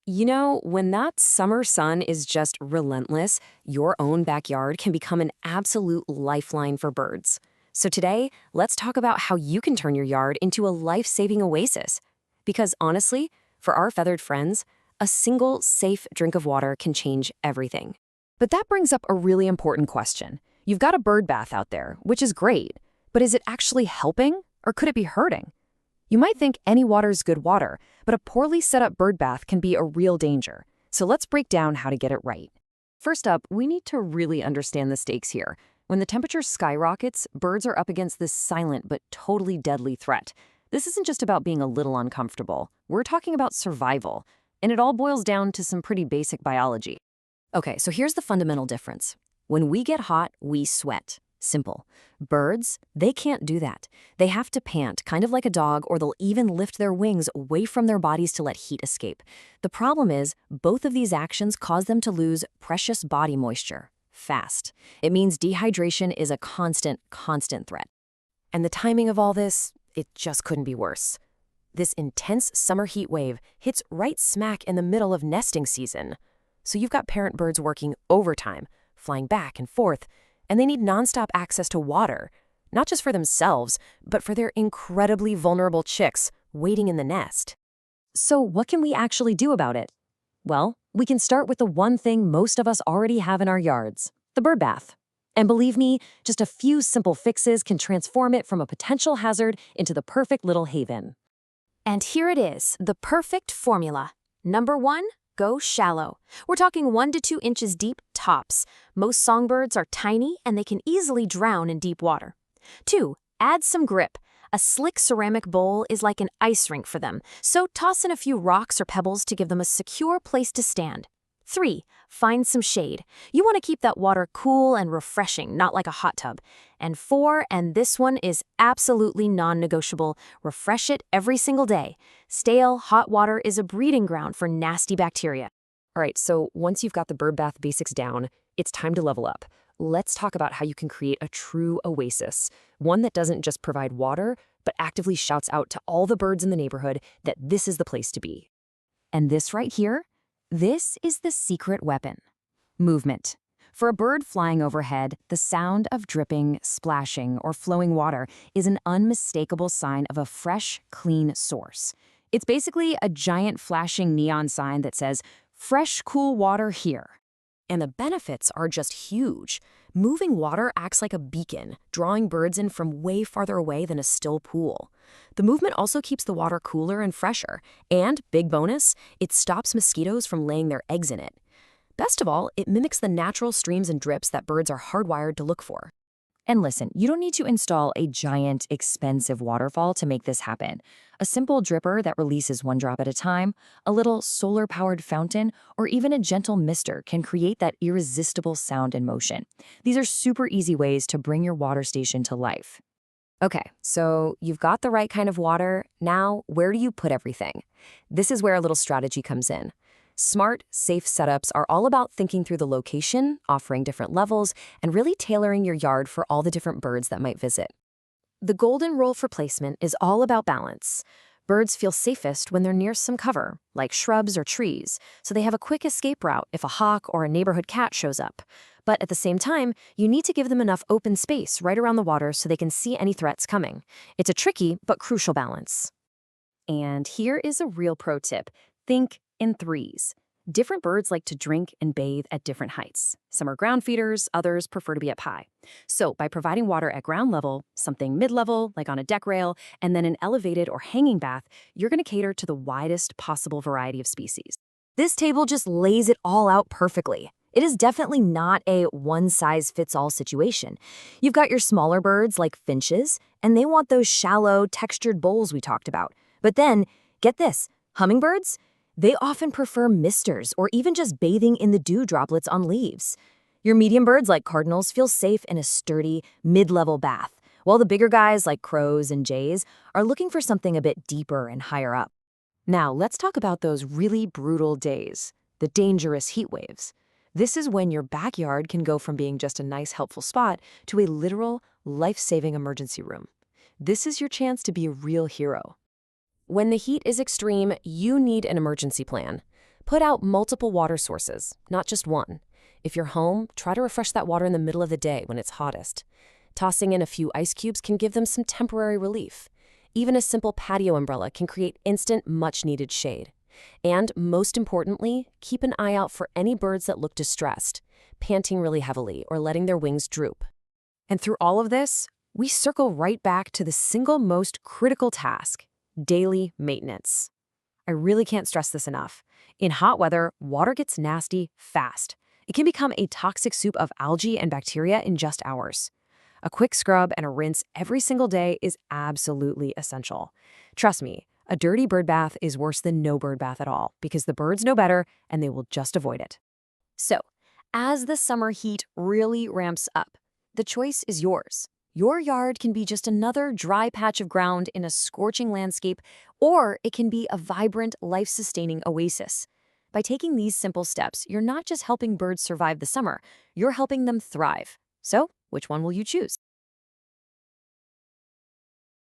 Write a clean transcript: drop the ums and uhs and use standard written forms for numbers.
You know, when that summer sun is just relentless, your own backyard can become an absolute lifeline for birds. So today, let's talk about how you can turn your yard into a life-saving oasis. Because honestly, for our feathered friends, a single safe drink of water can change everything. But that brings up a really important question. You've got a bird bath out there, which is great, but is it actually helping or could it be hurting? You might think any water's good water, but a poorly set up bird bath can be a real danger. So let's break down how to get it right. First up, we need to really understand the stakes here. When the temperature skyrockets, birds are up against this silent but totally deadly threat. This isn't just about being a little uncomfortable. We're talking about survival. And it all boils down to some pretty basic biology. Okay, so here's the fundamental difference. When we get hot, we sweat. Simple. Birds, they can't do that. They have to pant, kind of like a dog, or they'll even lift their wings away from their bodies to let heat escape. The problem is, both of these actions cause them to lose precious body moisture fast. It means dehydration is a constant threat. And the timing of all this, it just couldn't be worse. This intense summer heat wave hits right smack in the middle of nesting season. So you've got parent birds working overtime, flying back and forth, and they need nonstop access to water, not just for themselves, but for their incredibly vulnerable chicks waiting in the nest. So what can we actually do about it? Well, we can start with the one thing most of us already have in our yards, the bird bath. And believe me, just a few simple fixes can transform it from a potential hazard into the perfect little haven. And here it is, the perfect formula. Number 1, go shallow. We're talking 1 to 2 inches deep tops. Most songbirds are tiny and they can easily drown in deep water. 2, add some grip. A slick ceramic bowl is like an ice rink for them, so toss in a few rocks or pebbles to give them a secure place to stand. 3, find some shade. You want to keep that water cool and refreshing, not like a hot tub. And 4, and this one is absolutely non-negotiable, refresh it every single day. Stale, hot water is a breeding ground for nasty bacteria. All right, so once you've got the bird bath basics down, it's time to level up. Let's talk about how you can create a true oasis, one that doesn't just provide water, but actively shouts out to all the birds in the neighborhood that this is the place to be. And this right here, this is the secret weapon. Movement. For a bird flying overhead, the sound of dripping, splashing, or flowing water is an unmistakable sign of a fresh, clean source. It's basically a giant flashing neon sign that says, "Fresh, cool water here." And the benefits are just huge. Moving water acts like a beacon, drawing birds in from way farther away than a still pool. The movement also keeps the water cooler and fresher. And, big bonus, it stops mosquitoes from laying their eggs in it. Best of all, it mimics the natural streams and drips that birds are hardwired to look for. And listen, you don't need to install a giant, expensive waterfall to make this happen. A simple dripper that releases one drop at a time, a little solar-powered fountain, or even a gentle mister can create that irresistible sound and motion. These are super easy ways to bring your water station to life. Okay, so you've got the right kind of water. Now, where do you put everything? This is where a little strategy comes in. Smart, safe setups are all about thinking through the location, offering different levels, and really tailoring your yard for all the different birds that might visit. The golden rule for placement is all about balance. Birds feel safest when they're near some cover, like shrubs or trees, so they have a quick escape route if a hawk or a neighborhood cat shows up. But at the same time, you need to give them enough open space right around the water so they can see any threats coming. It's a tricky but crucial balance. And here is a real pro tip. Think in threes. Different birds like to drink and bathe at different heights. Some are ground feeders, others prefer to be up high. So by providing water at ground level, something mid-level, like on a deck rail, and then an elevated or hanging bath, you're going to cater to the widest possible variety of species. This table just lays it all out perfectly. It is definitely not a one-size-fits-all situation. You've got your smaller birds like finches, and they want those shallow, textured bowls we talked about. But then, get this, hummingbirds? They often prefer misters or even just bathing in the dew droplets on leaves. Your medium birds like cardinals feel safe in a sturdy, mid-level bath, while the bigger guys like crows and jays are looking for something a bit deeper and higher up. Now, let's talk about those really brutal days, the dangerous heat waves. This is when your backyard can go from being just a nice, helpful spot to a literal, life-saving emergency room. This is your chance to be a real hero. When the heat is extreme, you need an emergency plan. Put out multiple water sources, not just one. If you're home, try to refresh that water in the middle of the day when it's hottest. Tossing in a few ice cubes can give them some temporary relief. Even a simple patio umbrella can create instant, much-needed shade. And most importantly, keep an eye out for any birds that look distressed, panting really heavily or letting their wings droop. And through all of this, we circle right back to the single most critical task: daily maintenance. I really can't stress this enough. In hot weather, water gets nasty fast. It can become a toxic soup of algae and bacteria in just hours. A quick scrub and a rinse every single day is absolutely essential. Trust me, a dirty bird bath is worse than no bird bath at all, because the birds know better and they will just avoid it. So, as the summer heat really ramps up, the choice is yours. Your yard can be just another dry patch of ground in a scorching landscape, or it can be a vibrant, life-sustaining oasis. By taking these simple steps, you're not just helping birds survive the summer, you're helping them thrive. So, which one will you choose?